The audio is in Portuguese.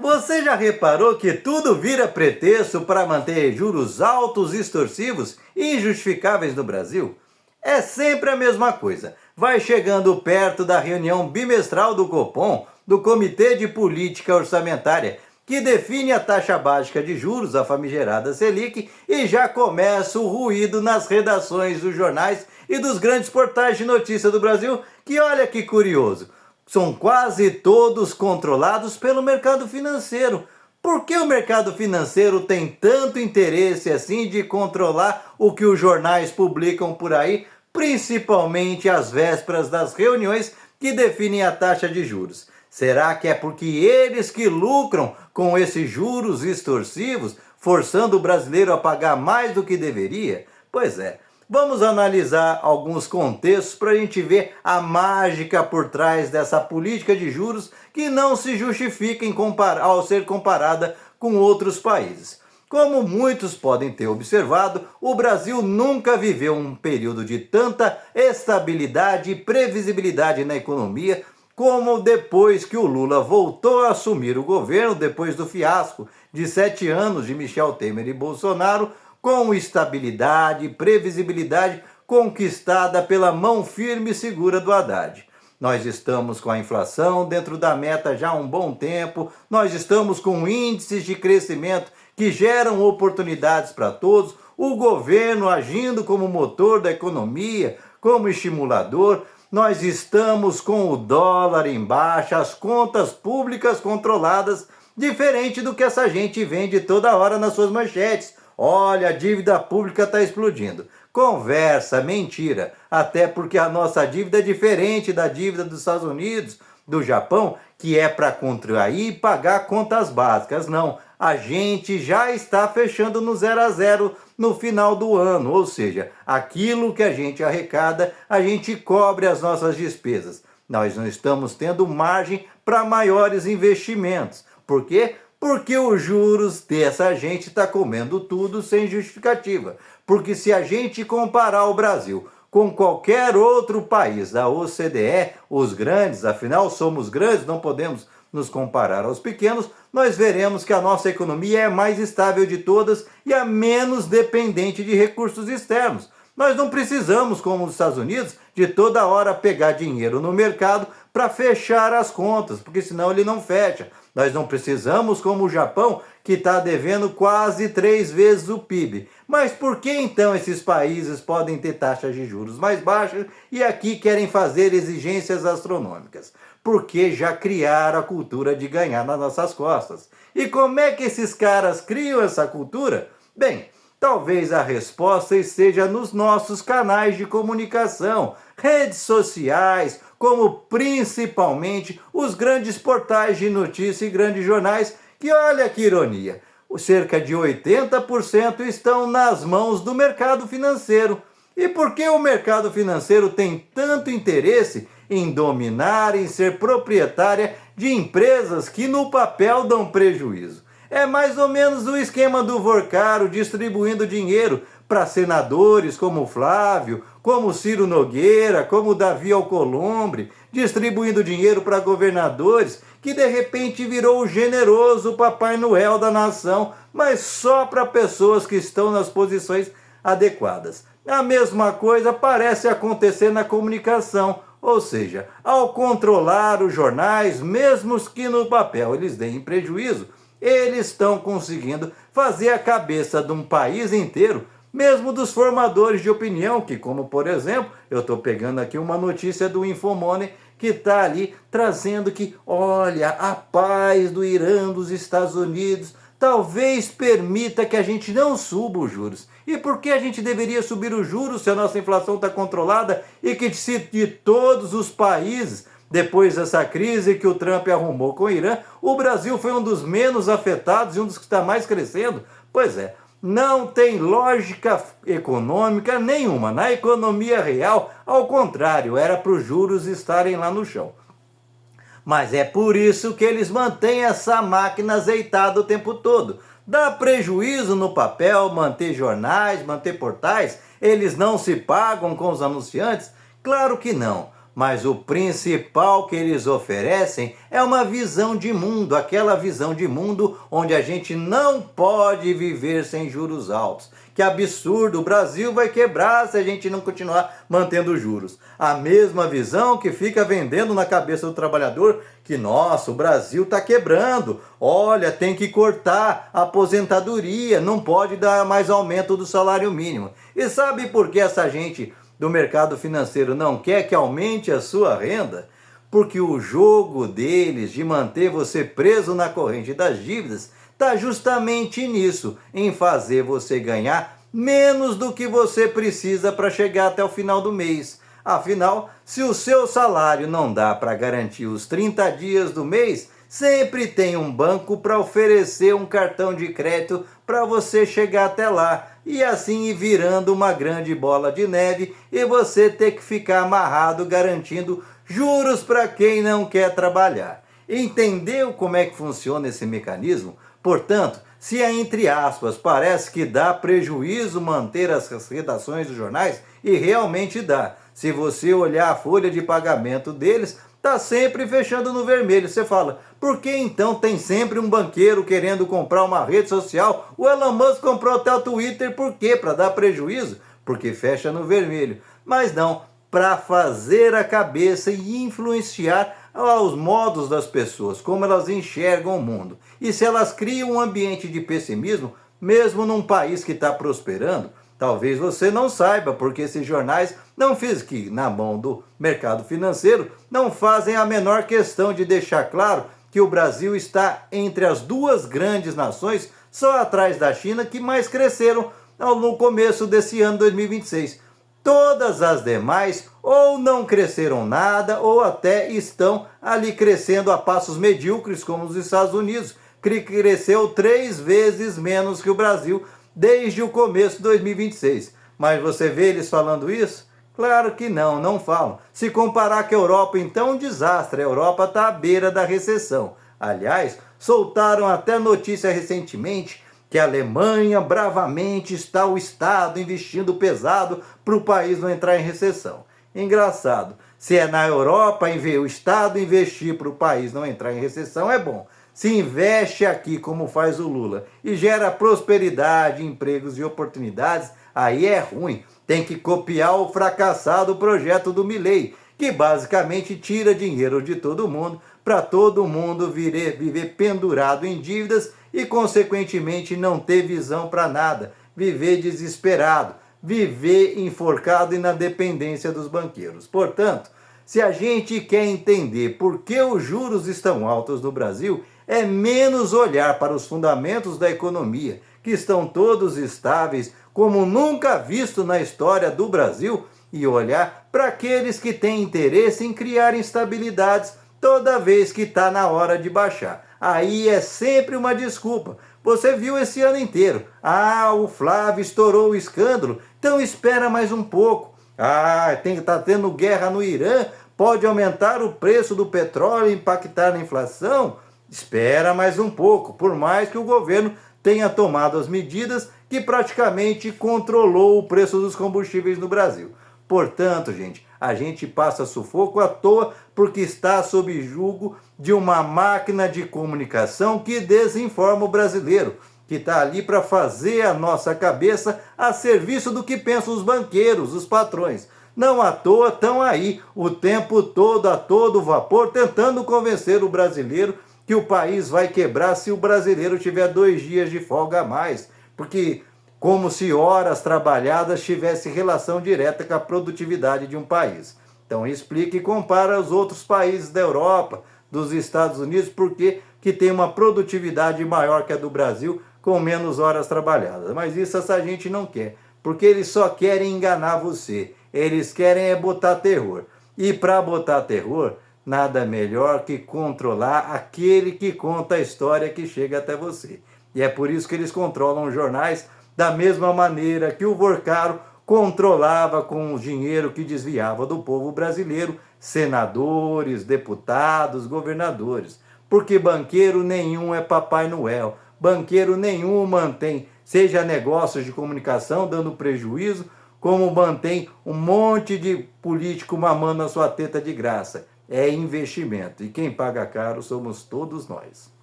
Você já reparou que tudo vira pretexto para manter juros altos, extorsivos e injustificáveis no Brasil? É sempre a mesma coisa. Vai chegando perto da reunião bimestral do Copom, do Comitê de Política Orçamentária, que define a taxa básica de juros, a famigerada Selic, e já começa o ruído nas redações dos jornais e dos grandes portais de notícia do Brasil, que olha que curioso, são quase todos controlados pelo mercado financeiro. Por que o mercado financeiro tem tanto interesse assim de controlar o que os jornais publicam por aí, principalmente às vésperas das reuniões que definem a taxa de juros? Será que é porque eles que lucram com esses juros extorsivos, forçando o brasileiro a pagar mais do que deveria? Pois é. Vamos analisar alguns contextos para a gente ver a mágica por trás dessa política de juros que não se justifica ao ser comparada com outros países. Como muitos podem ter observado, o Brasil nunca viveu um período de tanta estabilidade e previsibilidade na economia como depois que o Lula voltou a assumir o governo, depois do fiasco de 7 anos de Michel Temer e Bolsonaro, com estabilidade e previsibilidade conquistada pela mão firme e segura do Haddad. Nós estamos com a inflação dentro da meta já há um bom tempo, nós estamos com índices de crescimento que geram oportunidades para todos, o governo agindo como motor da economia, como estimulador, nós estamos com o dólar em baixa, as contas públicas controladas, diferente do que essa gente vende toda hora nas suas manchetes. Olha, a dívida pública está explodindo. Conversa, mentira. Até porque a nossa dívida é diferente da dívida dos Estados Unidos, do Japão, que é para contrair e pagar contas básicas. Não, a gente já está fechando no 0 a 0 no final do ano. Ou seja, aquilo que a gente arrecada, a gente cobre as nossas despesas. Nós não estamos tendo margem para maiores investimentos. Por quê? Porque os juros dessa gente está comendo tudo sem justificativa. Porque se a gente comparar o Brasil com qualquer outro país da OCDE, os grandes, afinal somos grandes, não podemos nos comparar aos pequenos, nós veremos que a nossa economia é a mais estável de todas e a menos dependente de recursos externos. Nós não precisamos, como os Estados Unidos, de toda hora pegar dinheiro no mercado para fechar as contas, porque senão ele não fecha. Nós não precisamos, como o Japão, que está devendo quase 3 vezes o PIB. Mas por que então esses países podem ter taxas de juros mais baixas e aqui querem fazer exigências astronômicas? Porque já criaram a cultura de ganhar nas nossas costas. E como é que esses caras criam essa cultura? Bem, talvez a resposta esteja nos nossos canais de comunicação, redes sociais, como principalmente os grandes portais de notícia e grandes jornais, que olha que ironia, cerca de 80% estão nas mãos do mercado financeiro. E por que o mercado financeiro tem tanto interesse em dominar, em ser proprietária de empresas que no papel dão prejuízo? É mais ou menos o esquema do Vorcaro distribuindo dinheiro para senadores como Flávio, como Ciro Nogueira, como Davi Alcolumbre, distribuindo dinheiro para governadores que de repente virou o generoso Papai Noel da nação, mas só para pessoas que estão nas posições adequadas. A mesma coisa parece acontecer na comunicação, ou seja, ao controlar os jornais, mesmo que no papel eles deem prejuízo, eles estão conseguindo fazer a cabeça de um país inteiro, mesmo dos formadores de opinião, que como por exemplo, eu estou pegando aqui uma notícia do Infomoney, que está ali trazendo que, olha, a paz do Irã, dos Estados Unidos, talvez permita que a gente não suba os juros. E por que a gente deveria subir os juros se a nossa inflação está controlada e que de todos os países, depois dessa crise que o Trump arrumou com o Irã, o Brasil foi um dos menos afetados e um dos que está mais crescendo? Pois é, não tem lógica econômica nenhuma. Na economia real, ao contrário, era para os juros estarem lá no chão. Mas é por isso que eles mantêm essa máquina azeitada o tempo todo. Dá prejuízo no papel manter jornais, manter portais? Eles não se pagam com os anunciantes? Claro que não. mas o principal que eles oferecem é uma visão de mundo, aquela visão de mundo onde a gente não pode viver sem juros altos. Que absurdo, o Brasil vai quebrar se a gente não continuar mantendo juros. A mesma visão que fica vendendo na cabeça do trabalhador que, nossa, o Brasil está quebrando, olha, tem que cortar a aposentadoria, não pode dar mais aumento do salário mínimo. E sabe por que essa gente do mercado financeiro não quer que aumente a sua renda? Porque o jogo deles de manter você preso na corrente das dívidas está justamente nisso, em fazer você ganhar menos do que você precisa para chegar até o final do mês. Afinal, se o seu salário não dá para garantir os 30 dias do mês, sempre tem um banco para oferecer um cartão de crédito para você chegar até lá e assim ir virando uma grande bola de neve e você ter que ficar amarrado garantindo juros para quem não quer trabalhar. Entendeu como é que funciona esse mecanismo? Portanto, se entre aspas parece que dá prejuízo manter as redações dos jornais, e realmente dá. Se você olhar a folha de pagamento deles, está sempre fechando no vermelho. Você fala, por que então tem sempre um banqueiro querendo comprar uma rede social? O Elon Musk comprou até o Twitter, por quê? Para dar prejuízo? Porque fecha no vermelho. Mas não, para fazer a cabeça e influenciar aos modos das pessoas, como elas enxergam o mundo. E se elas criam um ambiente de pessimismo, mesmo num país que está prosperando, talvez você não saiba, porque esses jornais não fizem que, na mão do mercado financeiro, não fazem a menor questão de deixar claro que o Brasil está entre as duas grandes nações, só atrás da China, que mais cresceram no começo desse ano 2026. Todas as demais ou não cresceram nada ou até estão ali crescendo a passos medíocres, como os Estados Unidos, que cresceu 3 vezes menos que o Brasil desde o começo de 2026. Mas você vê eles falando isso? Claro que não, não falam. Se comparar com a Europa, então é um desastre. A Europa está à beira da recessão. Aliás, soltaram até notícia recentemente que a Alemanha bravamente está o Estado investindo pesado para o país não entrar em recessão. Engraçado, se é na Europa o Estado investir para o país não entrar em recessão é bom. Se investe aqui como faz o Lula e gera prosperidade, empregos e oportunidades, aí é ruim. Tem que copiar o fracassado projeto do Milei, que basicamente tira dinheiro de todo mundo para todo mundo viver pendurado em dívidas e, consequentemente, não ter visão para nada, viver desesperado, viver enforcado e na dependência dos banqueiros. Portanto, se a gente quer entender por que os juros estão altos no Brasil, é menos olhar para os fundamentos da economia, que estão todos estáveis, como nunca visto na história do Brasil, e olhar para aqueles que têm interesse em criar instabilidades toda vez que está na hora de baixar. Aí é sempre uma desculpa. Você viu esse ano inteiro. Ah, o Flávio estourou o escândalo, então espera mais um pouco. Ah, tá tendo guerra no Irã, pode aumentar o preço do petróleo e impactar na inflação? Espera mais um pouco, por mais que o governo tenha tomado as medidas que praticamente controlou o preço dos combustíveis no Brasil. Portanto, a gente passa sufoco à toa porque está sob julgo de uma máquina de comunicação que desinforma o brasileiro, que está ali para fazer a nossa cabeça a serviço do que pensam os banqueiros, os patrões. Não à toa estão aí o tempo todo, a todo vapor, tentando convencer o brasileiro que o país vai quebrar se o brasileiro tiver 2 dias de folga a mais, porque como se horas trabalhadas tivesse relação direta com a produtividade de um país. Então explica e compara os outros países da Europa, dos Estados Unidos, porque que tem uma produtividade maior que a do Brasil, com menos horas trabalhadas. Mas isso essa gente não quer, porque eles só querem enganar você. Eles querem é botar terror. E para botar terror, nada melhor que controlar aquele que conta a história que chega até você. E é por isso que eles controlam os jornais da mesma maneira que o Vorcaro controlava com o dinheiro que desviava do povo brasileiro, senadores, deputados, governadores. Porque banqueiro nenhum é Papai Noel, banqueiro nenhum mantém, seja negócios de comunicação dando prejuízo, como mantém um monte de político mamando a sua teta de graça. É investimento. E quem paga caro somos todos nós.